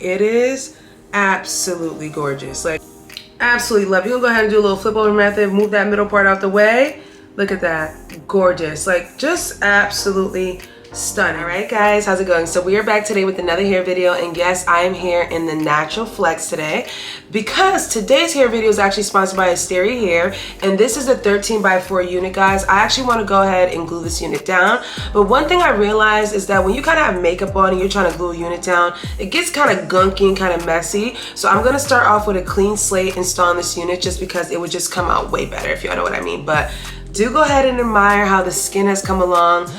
It is absolutely gorgeous. Like, absolutely love it. You'll go ahead and do a little flip over method, move that middle part out the way. Look at that, gorgeous. Like, just absolutely stunning. All right, guys, how's it going? So we are back today with another hair video, and yes, I am here in the natural flex today because today's hair video is actually sponsored by Asteria Hair, and this is a 13x4 unit, guys. I actually want to go ahead and glue this unit down, but one thing I realized is that when you kind of have makeup on and you're trying to glue a unit down, it gets kind of gunky and kind of messy. So I'm gonna start off with a clean slate installing this unit just because it would just come out way better, if y'all know what I mean. But do go ahead and admire how the skin has come along.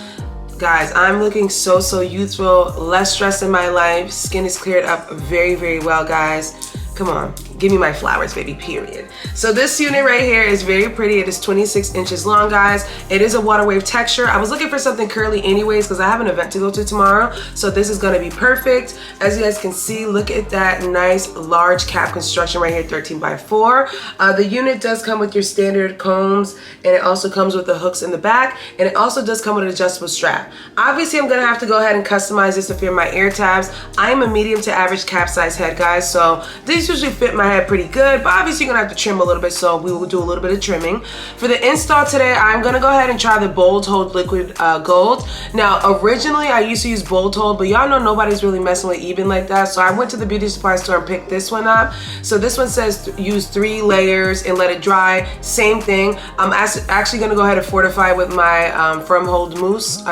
Guys, I'm looking so youthful, less stress in my life. Skin is cleared up very, very well, guys. Come on, give me my flowers, baby, period. So this unit right here is very pretty. It is 26 inches long, guys. It is a water wave texture. I was looking for something curly anyways because I have an event to go to tomorrow. So this is gonna be perfect. As you guys can see, look at that nice large cap construction right here, 13x4. The unit does come with your standard combs, and it also comes with the hooks in the back, and it also does come with an adjustable strap. Obviously, I'm gonna have to go ahead and customize this to fit my ear tabs. I am a medium to average cap size head, guys, so these usually fit my head pretty good, but obviously you're gonna have to trim a little bit, so we will do a little bit of trimming. For the install today, I'm gonna go ahead and try the Bold Hold Liquid Gold. Now, originally I used to use Bold Hold, but y'all know nobody's really messing with Eben like that, so I went to the beauty supply store and picked this one up. So this one says use 3 layers and let it dry. Same thing. I'm actually gonna go ahead and fortify with my Firm Hold Spritz.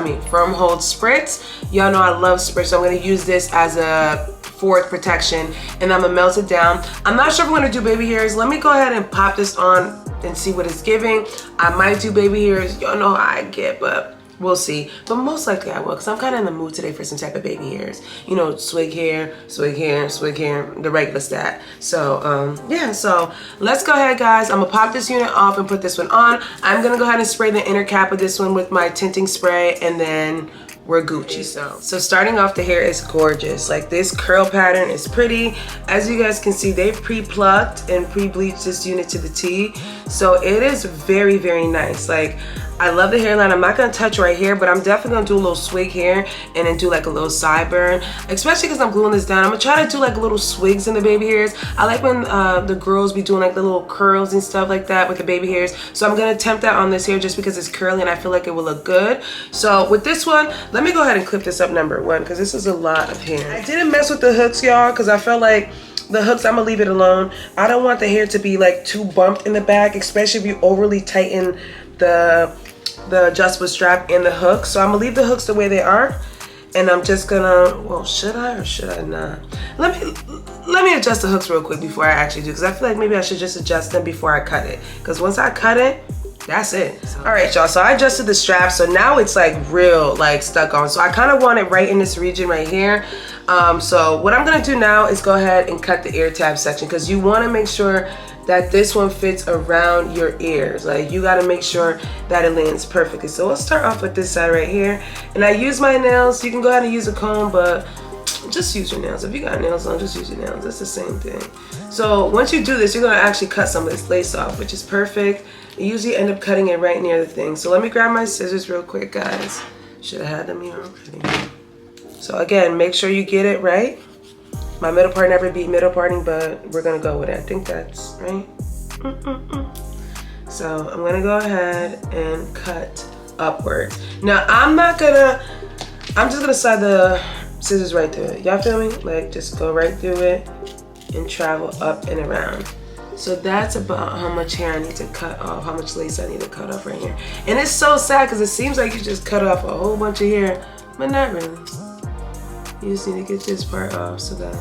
Y'all know I love spritz, so I'm gonna use this as a fourth protection, and I'm gonna melt it down. I'm not sure if I'm gonna do baby hairs. Let me go ahead and pop this on and see what it's giving. I might do baby hairs. Y'all know how I get, but we'll see. But most likely I will, because I'm kind of in the mood today for some type of baby hairs. You know, swig hair, the regular stat. So yeah, so let's go ahead, guys. I'm gonna pop this unit off and put this one on. I'm gonna go ahead and spray the inner cap of this one with my tinting spray, and then we're Gucci. So starting off, the hair is gorgeous. Like, this curl pattern is pretty. As you guys can see, they've pre-plucked and pre-bleached this unit to the T. So it is very, very nice. Like, I love the hairline. I'm not gonna touch right here, but I'm definitely gonna do a little swig here and then do like a little sideburn, especially because I'm gluing this down. I'm gonna try to do like little swigs in the baby hairs. I like when the girls be doing like the little curls and stuff like that with the baby hairs. So I'm gonna attempt that on this hair just because it's curly and I feel like it will look good. So with this one, let me go ahead and clip this up number 1 because this is a lot of hair. I didn't mess with the hooks, y'all, because I felt like the hooks, I'm gonna leave it alone. I don't want the hair to be like too bumped in the back, especially if you overly tighten the adjustable strap and the hooks. So I'm gonna leave the hooks the way they are, and I'm just gonna, well, should I or should I not? Let me adjust the hooks real quick before I actually do, because I feel like maybe I should just adjust them before I cut it, because once I cut it, that's it. All right, y'all, so I adjusted the strap, so now it's like real, like stuck on. So I kind of want it right in this region right here. So what I'm gonna do now is go ahead and cut the ear tab section, because you want to make sure that this one fits around your ears. Like, you got to make sure that it lands perfectly. So let's start off with this side right here, and I use my nails. You can go ahead and use a comb, but just use your nails. If you got nails on, just use your nails. It's the same thing. So once you do this, you're gonna actually cut some of this lace off, which is perfect. You usually end up cutting it right near the thing. So let me grab my scissors real quick, guys. Should have had them here already. So again, make sure you get it right. My middle part never beat middle parting, but we're gonna go with it. I think that's right. So I'm gonna go ahead and cut upwards. Now I'm just gonna slide the scissors right through it. Y'all feel me? Like, just go right through it and travel up and around. So that's about how much hair I need to cut off, how much lace I need to cut off right here. And it's so sad because it seems like you just cut off a whole bunch of hair, but not really. You just need to get this part off so that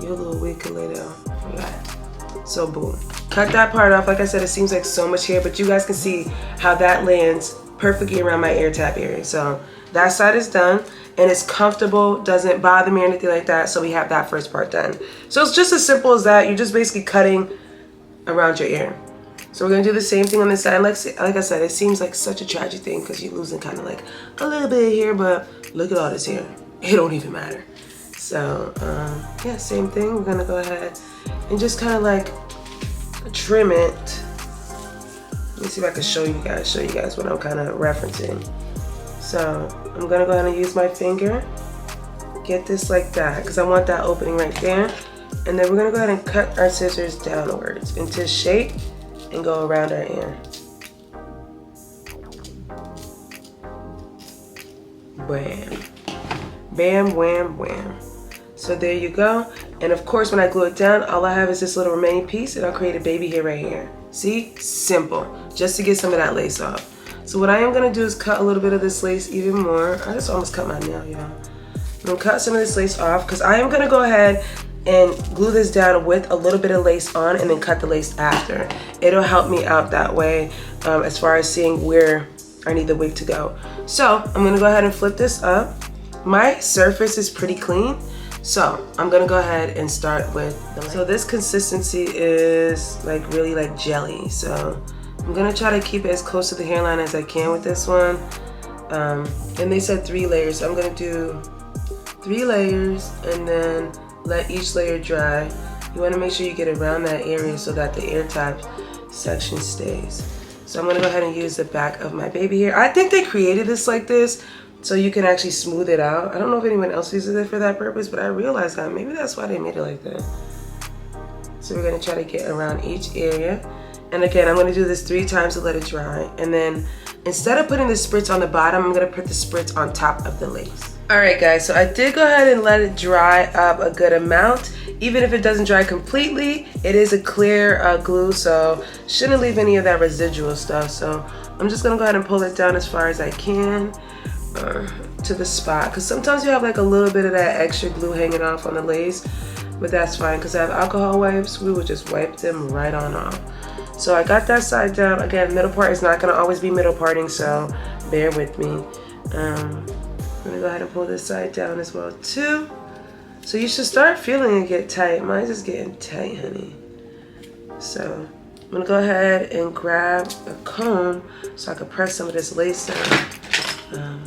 your little wig can lay down flat. So boom. Cut that part off. Like I said, it seems like so much hair, but you guys can see how that lands perfectly around my ear tab area. So that side is done, and it's comfortable, doesn't bother me or anything like that. So we have that first part done. So it's just as simple as that. You're just basically cutting around your ear. So we're gonna do the same thing on this side. Like I said, it seems like such a tragic thing because you're losing kind of like a little bit of hair, but look at all this hair. It don't even matter. So yeah, same thing. We're gonna go ahead and just kind of like trim it. Let me see if I can show you guys what I'm kind of referencing. So I'm gonna go ahead and use my finger get this like that because I want that opening right there. And then we're gonna go ahead and cut our scissors downwards into shape and go around our ear. Bam. Bam, wham, wham. So there you go. And of course, when I glue it down, all I have is this little remaining piece and I'll create a baby hair right here. See? Simple. Just to get some of that lace off. So what I am gonna do is cut a little bit of this lace even more. I just almost cut my nail, y'all. I'm gonna cut some of this lace off because I am gonna go ahead and glue this down with a little bit of lace on and then cut the lace after. It'll help me out that way as far as seeing where I need the wig to go. So I'm gonna go ahead and flip this up. My surface is pretty clean, so I'm gonna go ahead and start with so this consistency is like really like jelly, so I'm gonna try to keep it as close to the hairline as I can with this one. And they said 3 layers, so I'm gonna do 3 layers and then let each layer dry. You want to make sure you get around that area so that the air tap section stays. So I'm going to go ahead and use the back of my baby hair. I think they created this like this so you can actually smooth it out. I don't know if anyone else uses it for that purpose, but I realized that maybe that's why they made it like that. So we're going to try to get around each area. And again, I'm going to do this 3 times to let it dry. And then instead of putting the spritz on the bottom, I'm going to put the spritz on top of the lace. Alright guys, so I did go ahead and let it dry up a good amount. Even if it doesn't dry completely, it is a clear glue, so shouldn't leave any of that residual stuff. So I'm just going to go ahead and pull it down as far as I can to the spot. Because sometimes you have like a little bit of that extra glue hanging off on the lace, but that's fine because I have alcohol wipes. We will just wipe them right on off. So I got that side down. Again, middle part is not going to always be middle parting, so bear with me. I'm gonna go ahead and pull this side down as well too. So you should start feeling it get tight. Mine's just getting tight, honey. So I'm gonna go ahead and grab a comb so I can press some of this lace down.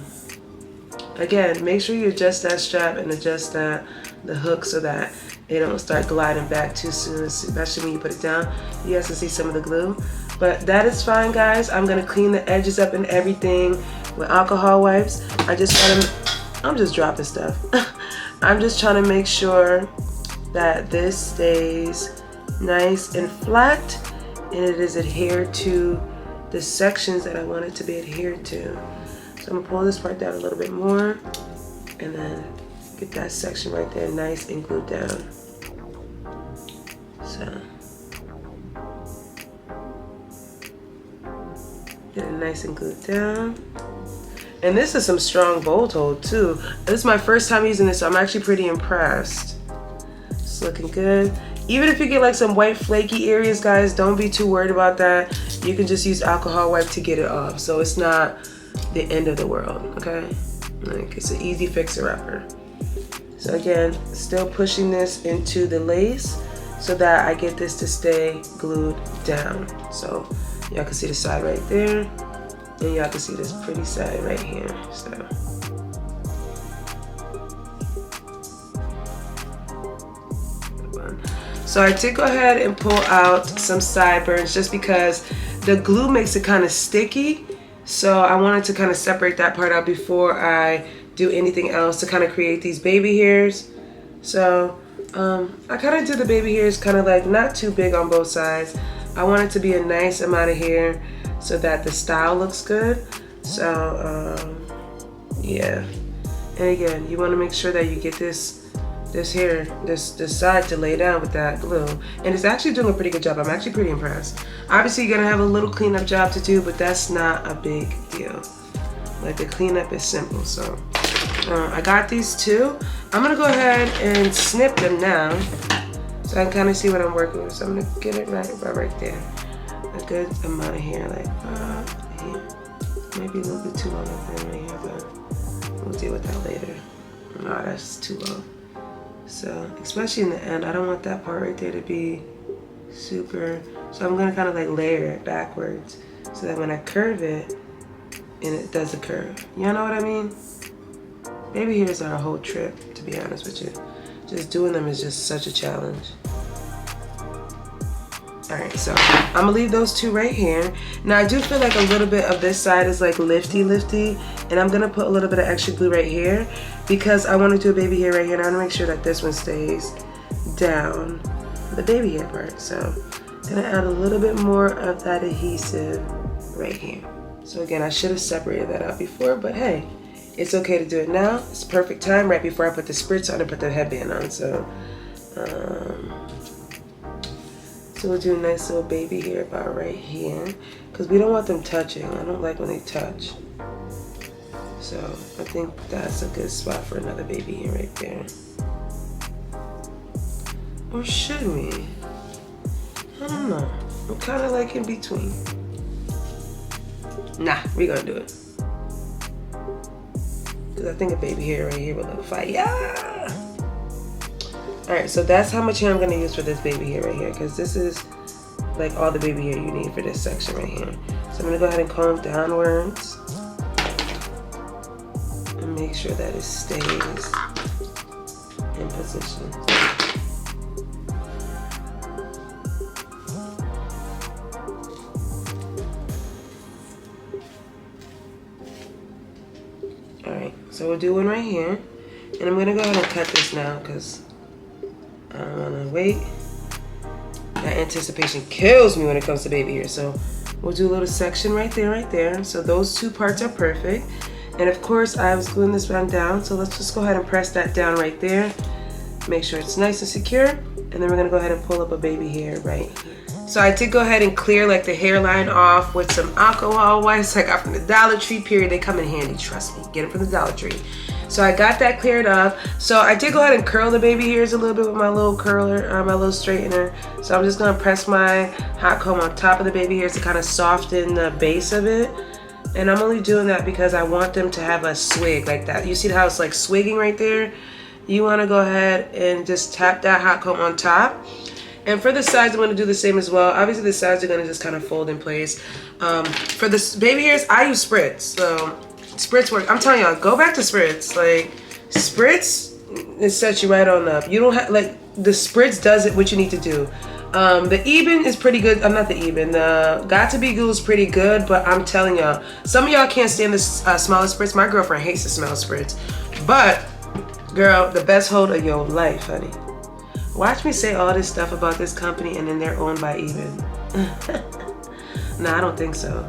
Again, make sure you adjust that strap and adjust the hook so that they don't start gliding back too soon, especially when you put it down. You guys can see some of the glue. But that is fine, guys. I'm gonna clean the edges up and everything with alcohol wipes. I'm just dropping stuff. I'm just trying to make sure that this stays nice and flat and it is adhered to the sections that I want it to be adhered to. So I'm gonna pull this part down a little bit more and then get that section right there nice and glued down. So get it nice and glued down. And this is some strong bolt hold too. This is my first time using this, so I'm actually pretty impressed. It's looking good. Even if you get like some white flaky areas, guys, don't be too worried about that. You can just use alcohol wipe to get it off. So it's not the end of the world, okay? Like, it's an easy fixer-upper. So again, still pushing this into the lace so that I get this to stay glued down. So y'all can see the side right there. And y'all can see this pretty side right here. So I did go ahead and pull out some sideburns just because the glue makes it kind of sticky. So I wanted to kind of separate that part out before I do anything else to kind of create these baby hairs. So I kind of do the baby hairs kind of like not too big on both sides. I want it to be a nice amount of hair so that the style looks good. So yeah, and again, you want to make sure that you get this hair, this side to lay down with that glue. And it's actually doing a pretty good job. I'm actually pretty impressed. Obviously you're gonna have a little cleanup job to do, but that's not a big deal. Like, the cleanup is simple. So I got these two. I'm gonna go ahead and snip them now so I can kind of see what I'm working with. So I'm gonna get it right there. A good amount of hair, like here. Maybe a little bit too long up there right here, but we'll deal with that later. No, that's too low. So, especially in the end, I don't want that part right there to be super. So I'm gonna kind of like layer it backwards so that when I curve it, and it does a curve. You know what I mean? Baby hairs are a whole trip, to be honest with you. Just doing them is just such a challenge. All right, so I'm gonna leave those two right here. Now I do feel like a little bit of this side is like lifty, and I'm gonna put a little bit of extra glue right here because I want to do a baby hair right here, and I want to make sure that this one stays down for the baby hair part. So I'm gonna add a little bit more of that adhesive right here. So again, I should have separated that out before, but hey, it's okay to do it now. It's perfect time right before I put the spritz on and put the headband on. So we'll do a nice little baby hair about right here because we don't want them touching. I don't like when they touch. So I think that's a good spot for another baby hair right there. Or should we? I don't know. I'm kind of like in between. Nah, we're gonna do it. Because I think a baby hair right here will look fire. Yeah! Alright, so that's how much hair I'm going to use for this baby hair right here, because this is like all the baby hair you need for this section right here. So I'm going to go ahead and comb downwards and make sure that it stays in position. Alright, so we'll do one right here, and I'm going to go ahead and cut this now because I don't want to wait. That anticipation kills me when it comes to baby hair. So we'll do a little section right there. So those two parts are perfect. And of course, I was gluing this one down. So let's just go ahead and press that down right there. Make sure it's nice and secure. And then we're going to go ahead and pull up a baby hair right here. So I did go ahead and clear like the hairline off with some alcohol wipes I got from the Dollar Tree, period. They come in handy, trust me. Get them from the Dollar Tree. So I got that cleared up. So I did go ahead and curl the baby hairs a little bit with my little curler, my little straightener. So I'm just gonna press my hot comb on top of the baby hairs to kind of soften the base of it. And I'm only doing that because I want them to have a swig like that. You see how it's like swigging right there? You wanna go ahead and just tap that hot comb on top. And for the sides, I'm gonna do the same as well. Obviously the sides are gonna just kind of fold in place. For the baby hairs, I use spritz. So spritz work. I'm telling y'all, go back to spritz. Like spritz, it sets you right on up. You don't have like the spritz does it what you need to do. The Eben is pretty good. Not the Eben. The Got to Be Goo is pretty good, but I'm telling y'all, some of y'all can't stand the smell of spritz. My girlfriend hates the smell of spritz, but girl, the best hold of your life, honey. Watch me say all this stuff about this company and then they're owned by Eben. Nah, I don't think so.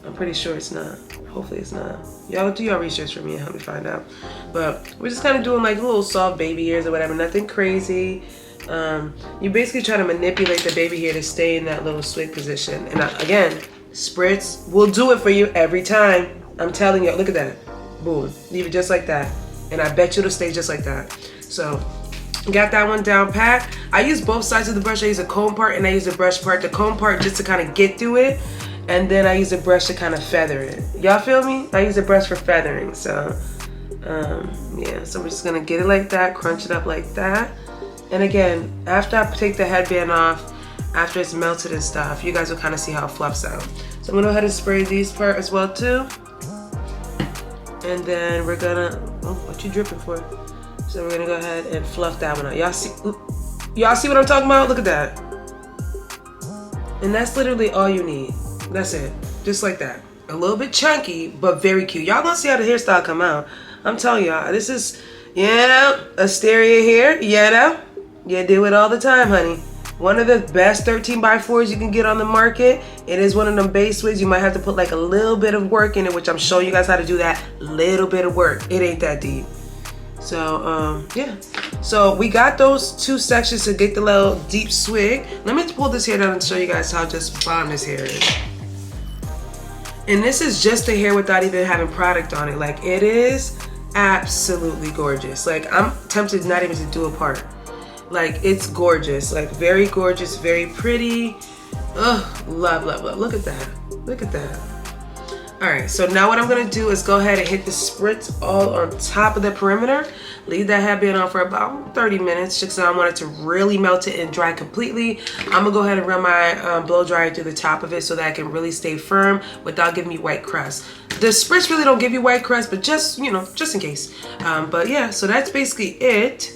I'm pretty sure it's not. Hopefully it's not. Y'all do your research for me and help me find out. But we're just kind of doing like little soft baby hairs or whatever. Nothing crazy. You basically try to manipulate the baby hair to stay in that little swig position. And again, spritz will do it for you every time. I'm telling you. Look at that. Boom. Leave it just like that. And I bet you it'll stay just like that. So got that one down pat. I use both sides of the brush. I use a comb part and I use a brush part. The comb part just to kind of get through it. And then I use a brush to kind of feather it. Y'all feel me? I use a brush for feathering. So, yeah. So we're just going to get it like that. Crunch it up like that. And again, after I take the headband off, after it's melted and stuff, you guys will kind of see how it fluffs out. So I'm going to go ahead and spray these part as well too. And then we're going to, oh, what you dripping for? So we're going to go ahead and fluff that one out. Y'all see what I'm talking about? Look at that. And that's literally all you need. That's it. Just like that. A little bit chunky, but very cute. Y'all gonna see how the hairstyle come out. I'm telling y'all, this is, Asteria hair. You do it all the time, honey. One of the best 13x4s you can get on the market. It is one of them base wigs. You might have to put like a little bit of work in it, which I'm showing you guys how to do that. Little bit of work. It ain't that deep. So, yeah. So we got those two sections to get the little deep swig. Let me pull this hair down and show you guys how just bomb this hair is. And this is just the hair without even having product on it. Like, it is absolutely gorgeous. Like, I'm tempted not even to do a part. Like, it's gorgeous. Like, very gorgeous, very pretty. Ugh, love, love, love. Look at that. Look at that. All right, so now what I'm gonna do is go ahead and hit the spritz all on top of the perimeter. Leave that headband on for about 30 minutes just because I want it to really melt it and dry completely. I'm gonna go ahead and run my blow dryer through the top of it so that it can really stay firm without giving me white crust. The spritz really don't give you white crust, but just, you know, just in case. But yeah, so that's basically it.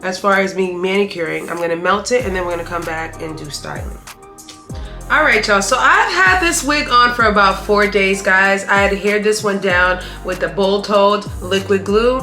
as far as me manicuring. I'm gonna melt it and then we're gonna come back and do styling. All right, y'all, so I've had this wig on for about 4 days, guys. I had adhered this one down with the bowl-toed liquid glue.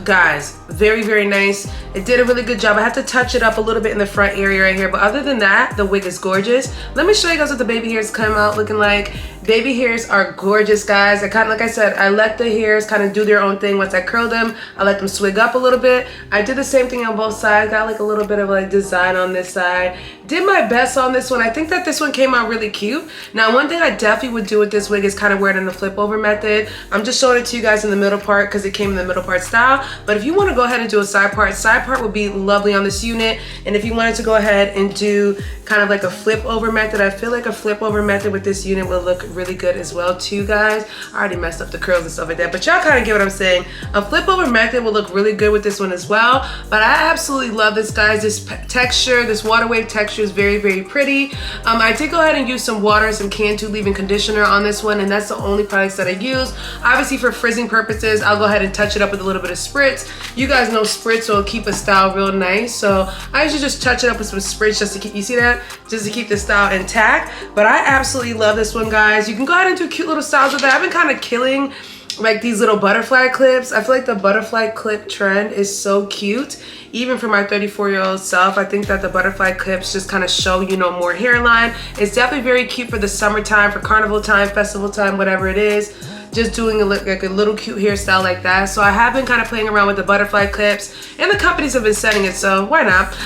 Guys, very, very nice. It did a really good job. I have to touch it up a little bit in the front area right here, but other than that, the wig is gorgeous. Let me show you guys what the baby hairs come out looking like. Baby hairs are gorgeous, guys. I kind of, like I said, I let the hairs kind of do their own thing. Once I curl them, I let them swig up a little bit. I did the same thing on both sides. Got like a little bit of like design on this side. Did my best on this one. I think that this one came out really cute. Now, one thing I definitely would do with this wig is kind of wear it in the flip over method. I'm just showing it to you guys in the middle part because it came in the middle part style. But if you want to go ahead and do a side part would be lovely on this unit. And if you wanted to go ahead and do kind of like a flip over method, I feel like a flip over method with this unit will look really good as well too, guys. I already messed up the curls and stuff like that, but y'all kind of get what I'm saying. A flip over method will look really good with this one as well. But I absolutely love this, guys. This texture, this water wave texture is very, very pretty. I did go ahead and use some water and some Cantu leave-in conditioner on this one, and that's the only products that I use. Obviously for frizzing purposes, I'll go ahead and touch it up with a little bit of spritz. You guys know spritz will keep a style real nice, so I usually just touch it up with some spritz just to keep, you see that? Just to keep the style intact. But I absolutely love this one, guys. You can go ahead and do cute little styles with that. I've been kind of killing like these little butterfly clips. I feel like the butterfly clip trend is so cute. Even for my 34-year-old self, I think that the butterfly clips just kind of show, you know, more hairline. It's definitely very cute for the summertime, for carnival time, festival time, whatever it is. Just doing like a little cute hairstyle like that. So I have been kind of playing around with the butterfly clips, and the companies have been setting it, so why not?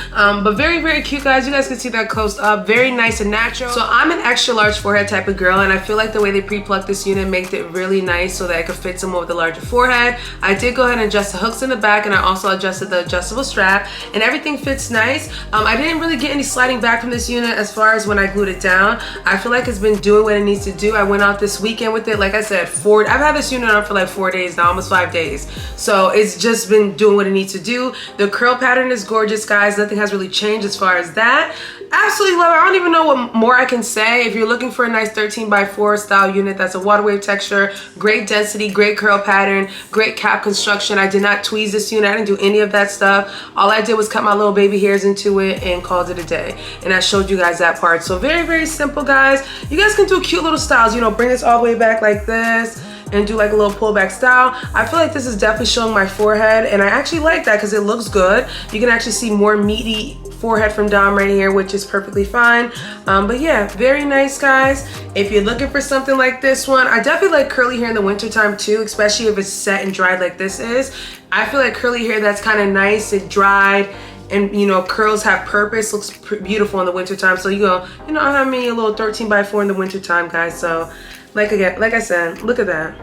But very, very cute, guys. You guys can see that close up. Very nice and natural. So I'm an extra large forehead type of girl, and I feel like the way they pre-plucked this unit makes it really nice so that it could fit someone with a larger forehead. I did go ahead and adjust the hooks in the back, and I also adjusted the adjustable strap, and everything fits nice. I didn't really get any sliding back from this unit as far as when I glued it down. I feel like it's been doing what it needs to do. I went out this weekend with it, like I said, I've had this unit on for like 4 days now, almost 5 days. So it's just been doing what it needs to do. The curl pattern is gorgeous, guys. Nothing has really changed as far as that. Absolutely love it. I don't even know what more I can say. If you're looking for a nice 13x4 style unit that's a water wave texture, great density, great curl pattern, great cap construction. I did not tweeze this unit. I didn't do any of that stuff. All I did was cut my little baby hairs into it and called it a day. And I showed you guys that part. So very, very simple, guys. You guys can do cute little styles. You know, bring this all the way back like this and do like a little pullback style. I feel like this is definitely showing my forehead, and I actually like that because it looks good. You can actually see more meaty forehead from Dom right here, which is perfectly fine. But yeah, very nice, guys. If you're looking for something like this one, I definitely like curly hair in the wintertime too, especially if it's set and dried like this is. I feel like curly hair that's kind of nice and dried, and you know, curls have purpose, looks beautiful in the wintertime. So you go, you know, I have me a little 13x4 in the wintertime, guys. So like I said, look at that.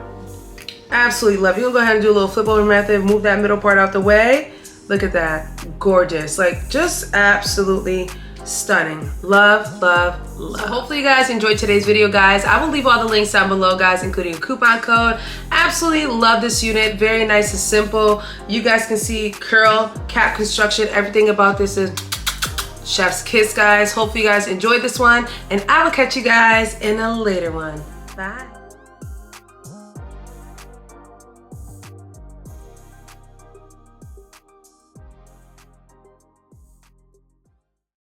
Absolutely love it. You're gonna go ahead and do a little flip over method, move that middle part out the way. Look at that, gorgeous. Like just absolutely stunning. Love, love, love. So hopefully you guys enjoyed today's video, guys. I will leave all the links down below, guys, including a coupon code. Absolutely love this unit. Very nice and simple. You guys can see curl, cap construction, everything about this is chef's kiss, guys. Hopefully you guys enjoyed this one, and I will catch you guys in a later one. Bye.